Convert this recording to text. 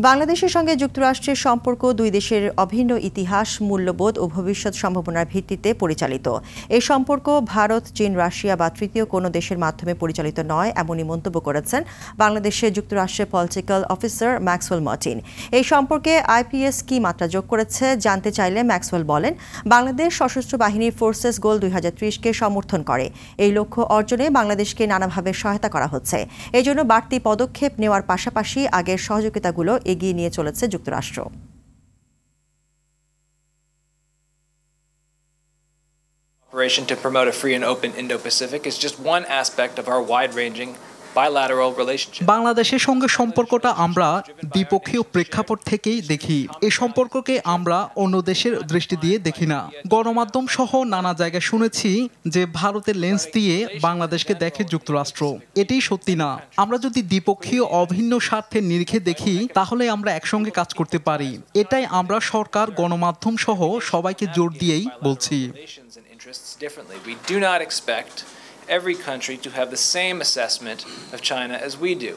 বাংলাদেশের সঙ্গে যুক্তরাষ্ট্রের সম্পর্ক দুই দেশের অভিন্ন ইতিহাস, মূল্যবোধ ও ভবিষ্যৎ সম্ভাবনার ভিত্তিতে পরিচালিত। এই সম্পর্ক ভারত, চীন, রাশিয়া বা তৃতীয় কোনো দেশের মাধ্যমে পরিচালিত নয়, এমনই মন্তব্য করেছেন বাংলাদেশের যুক্তরাষ্ট্রের পলিটিক্যাল অফিসার ম্যাক্সওয়েল মার্টিন। এই সম্পর্কে আইপিএস কি মাত্রা যোগ করেছে জানতে চাইলে ম্যাক্সওয়েল বলেন, বাংলাদেশ সশস্ত্র বাহিনীর ফোর্সেস গোল 2030-কে সমর্থন করে। এই লক্ষ্য অর্জনে বাংলাদেশকে নানাভাবে সহায়তা করা হচ্ছে। এই জন্য বাড়তি পদক্ষেপ নেওয়ার পাশাপাশি আগের সহযোগিতাগুলো এগিয়ে নিয়ে চলেছে যুক্তরাষ্ট্র। Operation to promote a free and open Indo-Pacific is just one aspect of our wide-ranging bilateral relationship. বাংলাদেশের সঙ্গে সম্পর্কটা আমরা দ্বিপক্ষীয় প্রেক্ষাপট থেকেই দেখি। এই সম্পর্ককে আমরা অন্য দেশের দৃষ্টি দিয়ে দেখি না। গণমাধ্যম সহ নানা জায়গায় শুনেছি যে ভারতের লেন্স দিয়ে বাংলাদেশকে দেখে যুক্তরাষ্ট্র। এটি সত্যি না। আমরা যদি দ্বিপক্ষীয় অভিন্ন স্বার্থের নিরিখে দেখি তাহলে আমরা একসঙ্গে কাজ করতে পারি। এটাই আমরা সরকার, গণমাধ্যম সহ সবাইকে জোর দিয়েই বলছি। We do not expect every country to have the same assessment of China as we do.